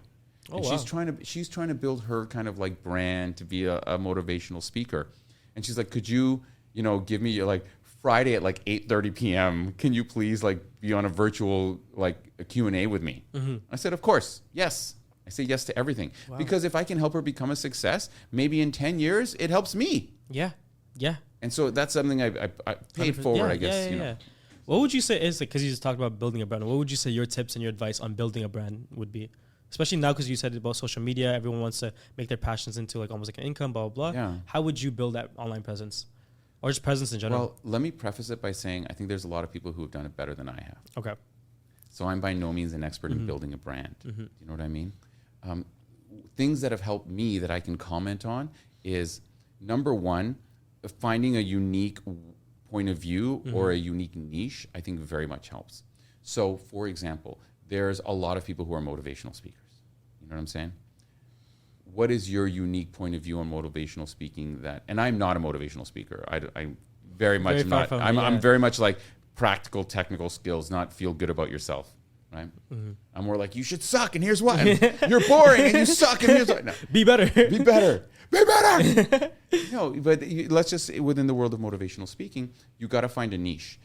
Oh, and wow. she's trying to build her kind of like brand to be a motivational speaker. And she's like, could you, give me like Friday at like 8:30 p.m. Can you please like be on a virtual like a Q&A with me? I said, of course, yes. I say yes to everything. Wow. Because if I can help her become a success, maybe in 10 years it helps me. Yeah. Yeah. And so that's something I paid forward, I guess. Yeah. What would you say is, like, because you just talked about building a brand, what would you say your tips and your advice on building a brand would be? Especially now, because you said about social media, everyone wants to make their passions into like almost like an income, blah, blah, blah. Yeah. How would you build that online presence? Or just presence in general? Well, let me preface it by saying I think there's a lot of people who have done it better than I have. Okay. So I'm by no means an expert in building a brand. Do you know what I mean? Things that have helped me that I can comment on is, number one, finding a unique point of view or a unique niche, I think very much helps. So, for example, there's a lot of people who are motivational speakers. You know what I'm saying? What is your unique point of view on motivational speaking and I'm not a motivational speaker. I'm very much not. I'm very much like practical, technical skills, not feel good about yourself. Right? I'm more like, you should suck, and here's why. You're boring, and you suck, and here's why. No. Be better. Be better. Be better. No, but let's just say within the world of motivational speaking, you got to find a niche.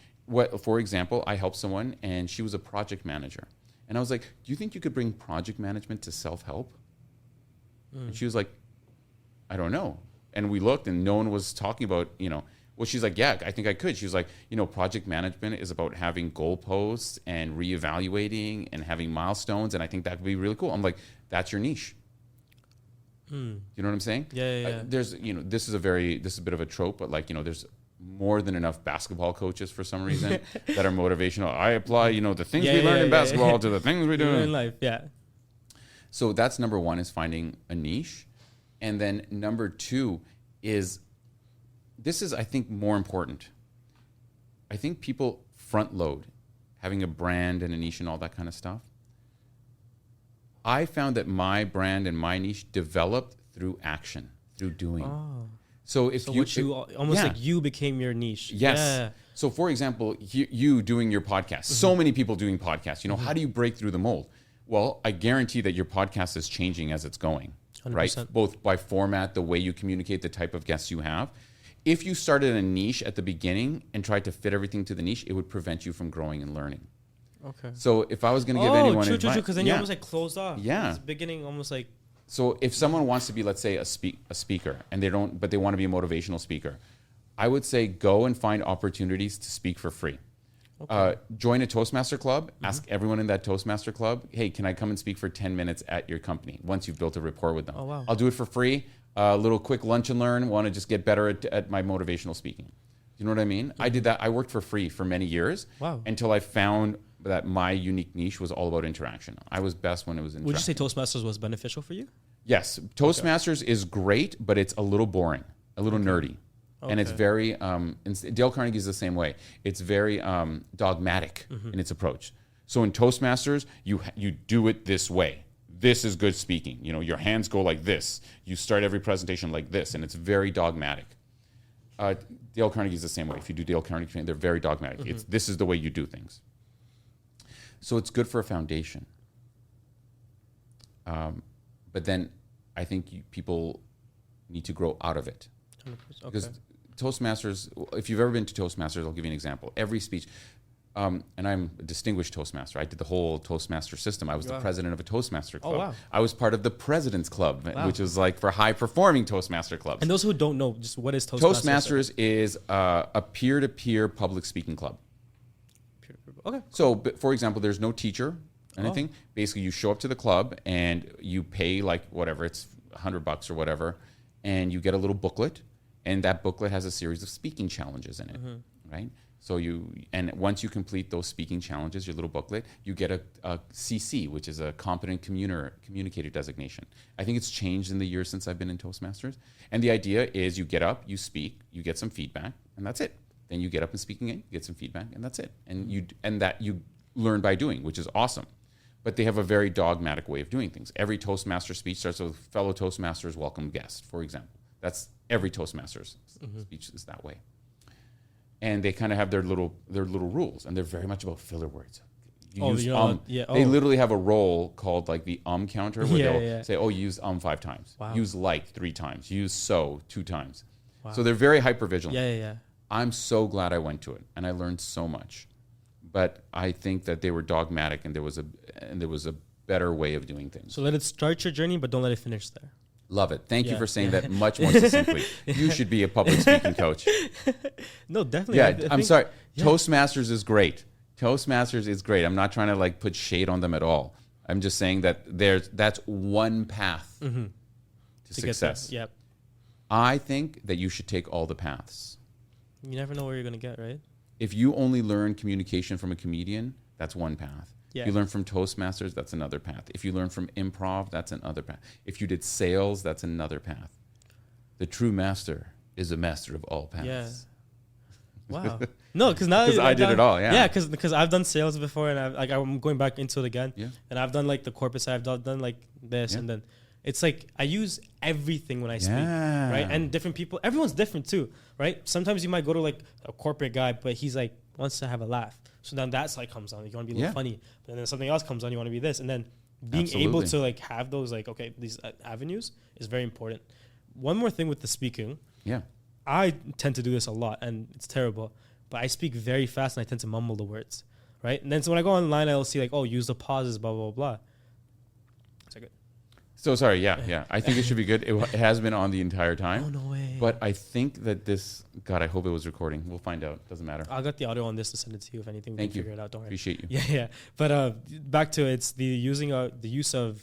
For example, I helped someone, and she was a project manager. And I was like, do you think you could bring project management to self-help? And she was like, I don't know. And we looked, and no one was talking about, well, she's like, yeah, I think I could. She was like, project management is about having goalposts and reevaluating and having milestones. And I think that would be really cool. I'm like, that's your niche. You know what I'm saying? Yeah. There's, this is a bit of a trope, but like, there's more than enough basketball coaches for some reason that are motivational. I apply, the things we learn in basketball to the things we do in life. Yeah. So that's number one, is finding a niche. And then number two is, this is, I think, more important. I think people front load having a brand and a niche and all that kind of stuff. I found that my brand and my niche developed through action, through doing. Oh. So like you became your niche. Yes. Yeah. So for example, you doing your podcast, so many people doing podcasts, how do you break through the mold? Well, I guarantee that your podcast is changing as it's going, 100%. right? Both by format, the way you communicate, the type of guests you have. If you started a niche at the beginning and tried to fit everything to the niche, it would prevent you from growing and learning. Okay. So if I was going to give anyone true, advice, because then you almost like closed off. Yeah. It's beginning almost like. So if someone wants to be, let's say, a speaker, and they want to be a motivational speaker, I would say go and find opportunities to speak for free. Okay. Join a Toastmaster club. Ask everyone in that Toastmaster club, hey, can I come and speak for 10 minutes at your company once you've built a rapport with them? Oh, wow. I'll do it for free. A little quick lunch and learn. Want to just get better at my motivational speaking. You know what I mean? I did that. I worked for free for many years. Wow. Until I found that my unique niche was all about interaction. I was best when it was interaction. Would you say Toastmasters was beneficial for you? Yes. Toastmasters is great, but it's a little boring, a little nerdy. Okay. And it's very, Dale Carnegie is the same way. It's very dogmatic in its approach. So in Toastmasters, you do it this way. This is good speaking. Your hands go like this. You start every presentation like this, and it's very dogmatic. Dale Carnegie's the same way. If you do Dale Carnegie training, they're very dogmatic. This is the way you do things. So it's good for a foundation. But then I think people need to grow out of it. Okay. Because Toastmasters, if you've ever been to Toastmasters, I'll give you an example. Every speech, and I'm a distinguished Toastmaster. I did the whole Toastmaster system. I was the president of a Toastmaster club. Oh, wow. I was part of the President's Club, which was like for high-performing Toastmaster clubs. And those who don't know, just what is Toastmasters? Toastmasters is a peer-to-peer public speaking club. Okay. So, for example, there's no teacher, anything. Basically, you show up to the club and you pay like whatever, it's $100 or whatever, and you get a little booklet, and that booklet has a series of speaking challenges in it, right? So and once you complete those speaking challenges, your little booklet, you get a CC, which is a competent communicator designation. I think it's changed in the years since I've been in Toastmasters. And the idea is you get up, you speak, you get some feedback, and that's it. Then you get up and speak again, you get some feedback, and that's it. And that you learn by doing, which is awesome. But they have a very dogmatic way of doing things. Every Toastmaster speech starts with fellow Toastmasters welcome guest, for example. That's every Toastmaster's speech is that way. And they kind of have their little rules, and they're very much about filler words. They literally have a role called like the counter where they'll say, you used 5 times. Wow. Use like 3 times. Use so 2 times. Wow. So they're very hypervigilant. Yeah. I'm so glad I went to it, and I learned so much. But I think that they were dogmatic, and there was a better way of doing things. So let it start your journey, but don't let it finish there. Love it. Thank you for saying that much more succinctly. You should be a public speaking coach. No, definitely. Yeah, I'm sorry. Yeah. Toastmasters is great. Toastmasters is great. I'm not trying to like put shade on them at all. I'm just saying that that's one path to success. Yep. I think that you should take all the paths. You never know where you're going to get, right? If you only learn communication from a comedian, that's one path. Yeah. If you learn from Toastmasters, that's another path. If you learn from improv, that's another path. If you did sales, that's another path. The true master is a master of all paths. Yeah. Wow. No, because now I did it all. Yeah. Yeah, because I've done sales before, and I'm going back into it again. Yeah. And I've done like the corporate side. I've done like this, and then it's like I use everything when I speak, right? And different people, everyone's different too, right? Sometimes you might go to like a corporate guy, but he's like wants to have a laugh. So then that side comes on. You want to be a little funny, but then something else comes on. You want to be this, and then being able to like have those like these avenues is very important. One more thing with the speaking. Yeah. I tend to do this a lot, and it's terrible. But I speak very fast, and I tend to mumble the words, right? And then so when I go online, I'll see like, use the pauses, blah blah blah. Is that good? So sorry, yeah. I think it should be good. It has been on the entire time. Oh, no way. But I think that God, I hope it was recording. We'll find out. Doesn't matter. I'll get the audio on this to send it to you if anything. We can figure it out. Don't worry. Appreciate you. Yeah. But back to it's the use of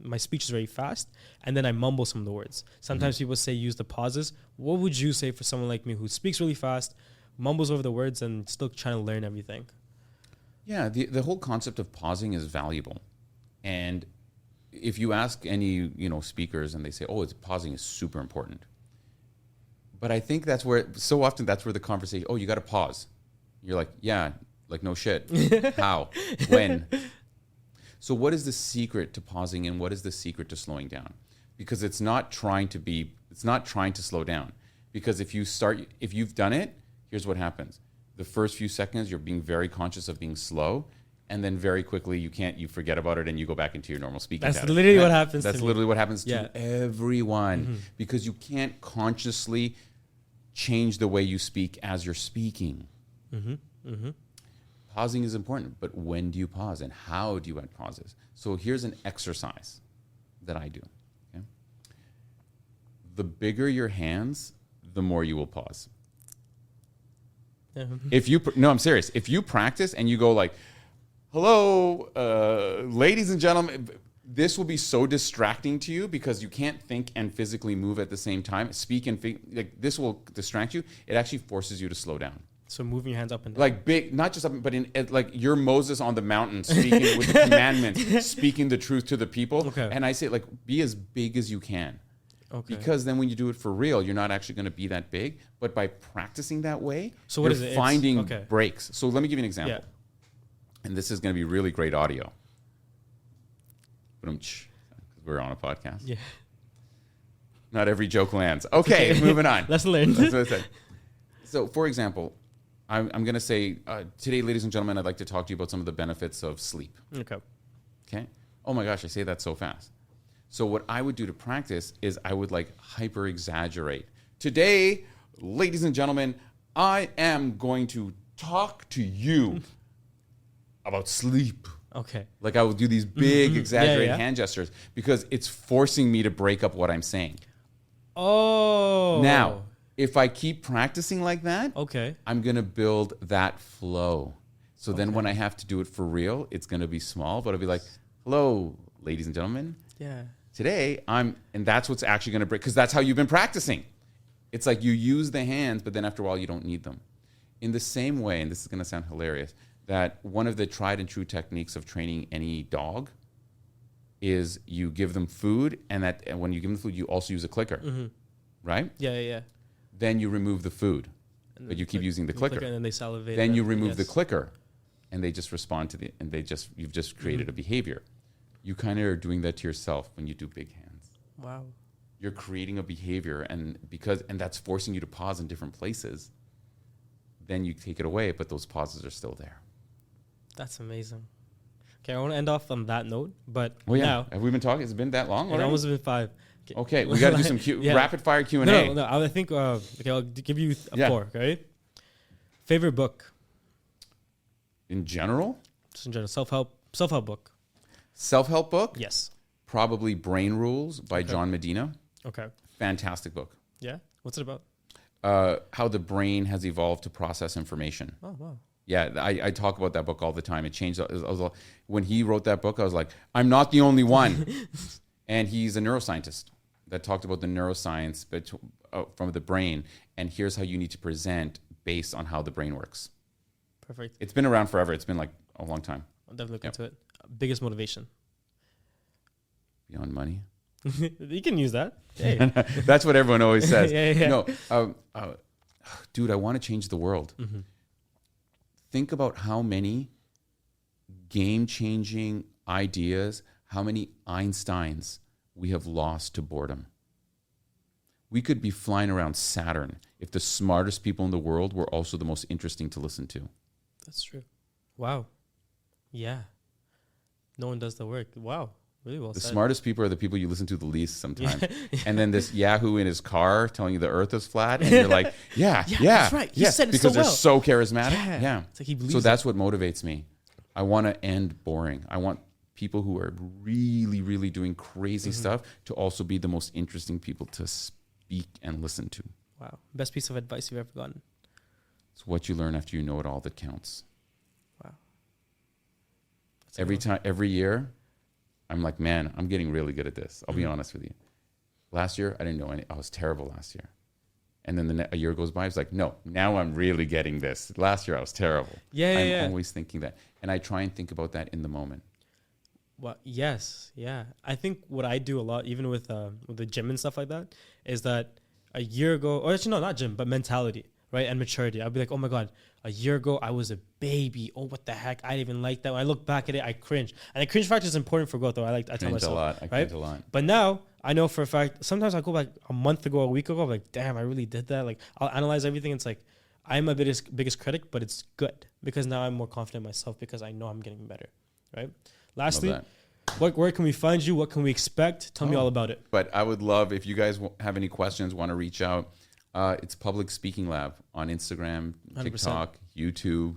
my speech is very fast, and then I mumble some of the words. Sometimes people say use the pauses. What would you say for someone like me who speaks really fast, mumbles over the words, and still trying to learn everything? Yeah, the whole concept of pausing is valuable, and if you ask any speakers and they say, pausing is super important. But I think that's where the conversation, you got to pause. You're like, yeah, like no shit. How? When? So what is the secret to pausing, and what is the secret to slowing down? Because it's not trying to slow down. Because if you've done it, here's what happens. The first few seconds, you're being very conscious of being slow. And then very quickly you forget about it and you go back into your normal speaking. That's literally what happens. That's literally what happens to everyone, because you can't consciously change the way you speak as you're speaking. Pausing is important, but when do you pause and how do you add pauses? So here's an exercise that I do. Okay? The bigger your hands, the more you will pause. I'm serious. If you practice and you go like, hello, ladies and gentlemen, this will be so distracting to you because you can't think and physically move at the same time. Speak and this will distract you. It actually forces you to slow down. So moving your hands up and down. Like big, not just up, but like you're Moses on the mountain speaking with the commandments, speaking the truth to the people. Okay. And I say like, be as big as you can. Okay. Because then when you do it for real, you're not actually going to be that big. But by practicing that way, you're finding breaks. So let me give you an example. Yeah. And this is going to be really great audio. We're on a podcast. Yeah. Not every joke lands. Okay, moving on. Lesson learned. That's what I said. So, for example, I'm going to say today, ladies and gentlemen, I'd like to talk to you about some of the benefits of sleep. Okay. Okay. Oh my gosh, I say that so fast. So what I would do to practice is I would like hyper exaggerate. Today, ladies and gentlemen, I am going to talk to you about sleep. Okay. Like I will do these big exaggerated hand gestures because it's forcing me to break up what I'm saying. Oh. Now, if I keep practicing like that, okay, I'm going to build that flow. So then when I have to do it for real, it's going to be small, but it'll be like, hello, ladies and gentlemen. Yeah. Today, and that's what's actually going to break, because that's how you've been practicing. It's like you use the hands, but then after a while, you don't need them. In the same way, and this is going to sound hilarious, that one of the tried and true techniques of training any dog is you give them food, and when you give them food, you also use a clicker, right? Yeah. Then you remove the food, but you keep using the clicker. And then they salivate. Then you remove the clicker, and they just respond to you've just created a behavior. You kind of are doing that to yourself when you do big hands. Wow. You're creating a behavior, and that's forcing you to pause in different places. Then you take it away, but those pauses are still there. That's amazing. Okay, I want to end off on that note, but now have we been talking? Has it been that long already? It's almost been 5. Okay, we got to do some rapid fire Q&A. No. I think okay, I'll give you 4. Okay. Favorite book? In general? Just in general, self-help book. Self-help book? Yes. Probably Brain Rules by John Medina. Okay. Fantastic book. Yeah. What's it about? How the brain has evolved to process information. Oh wow. Yeah, I talk about that book all the time. It changed. When he wrote that book, I was like, I'm not the only one. And he's a neuroscientist that talked about the neuroscience from the brain. And here's how you need to present based on how the brain works. Perfect. It's been around forever. It's been like a long time. I'll definitely look into it. Biggest motivation? Beyond money. You can use that. Hey. That's what everyone always says. Yeah. No, dude, I want to change the world. Mm-hmm. Think about how many game-changing ideas, how many Einsteins we have lost to boredom. We could be flying around Saturn if the smartest people in the world were also the most interesting to listen to. That's true. Wow. Yeah. No one does the work. Wow. Really well said. The smartest people are the people you listen to the least sometimes. And then this Yahoo in his car telling you the earth is flat. And you're like, yeah. That's right. He said it because so well. they're so charismatic. Yeah. It's like he believes so that's what motivates me. I want to end boring. I want people who are really, really doing crazy stuff to also be the most interesting people to speak and listen to. Wow. Best piece of advice you've ever gotten? It's what you learn after you know it all that counts. Wow. Every year, I'm like, man, I'm getting really good at this. I'll be honest with you. Last year, I didn't know any. I was terrible last year. And then a year goes by, it's like, no, now I'm really getting this. Last year, I was terrible. I'm always thinking that. And I try and think about that in the moment. Well, yes. Yeah. I think what I do a lot, even with the gym and stuff like that, is that a year ago, or actually, no, not gym, but mentality, right? And maturity. I'll be like, oh my God, a year ago, I was a baby. Oh, what the heck? I didn't even like that. When I look back at it, I cringe. And the cringe factor is important for growth, though. I tell myself. I cringe a lot. But now, I know for a fact, sometimes I go back a month ago, a week ago, I'm like, damn, I really did that. Like, I'll analyze everything. It's like, I'm my biggest critic, but it's good because now I'm more confident in myself because I know I'm getting better, right? Lastly, where can we find you? What can we expect? Tell me all about it. But I would love, if you guys have any questions, want to reach out, it's Public Speaking Lab on Instagram, 100%. TikTok, YouTube,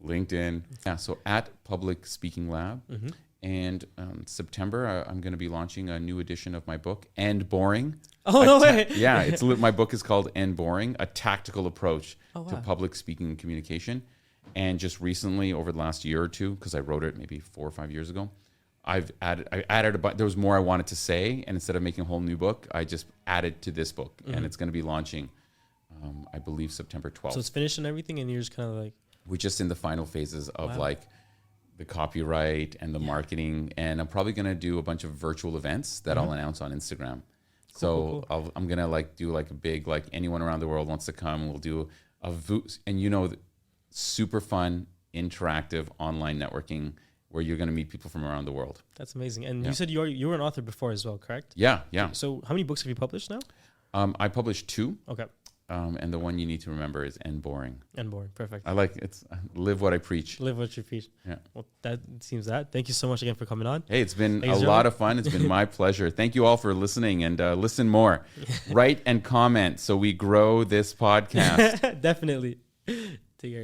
LinkedIn. Yeah, so at Public Speaking Lab. Mm-hmm. And September, I'm going to be launching a new edition of my book, End Boring. Oh, no way. Yeah, my book is called End Boring, a tactical approach to public speaking and communication. And just recently, over the last year or two, because I wrote it maybe 4 or 5 years ago, I added there was more I wanted to say. And instead of making a whole new book, I just added to this book. Mm-hmm. And it's going to be launching, I believe, September 12th. So it's finished and everything, and you're just kind of like... We're just in the final phases of like the copyright and the marketing, and I'm probably going to do a bunch of virtual events that I'll announce on Instagram. Cool. I'm going to like do like a big, like anyone around the world wants to come, we'll do super fun, interactive online networking where you're going to meet people from around the world. That's amazing. And you said you were an author before as well, correct? Yeah. So how many books have you published now? I published 2. Okay. And the one you need to remember is End Boring. End Boring. Perfect. I like it's live what I preach. Live what you preach. Yeah. Well, that seems that. Thank you so much again for coming on. Hey, it's been a lot of fun. It's been my pleasure. Thank you all for listening, and listen more. Write and comment so we grow this podcast. Definitely.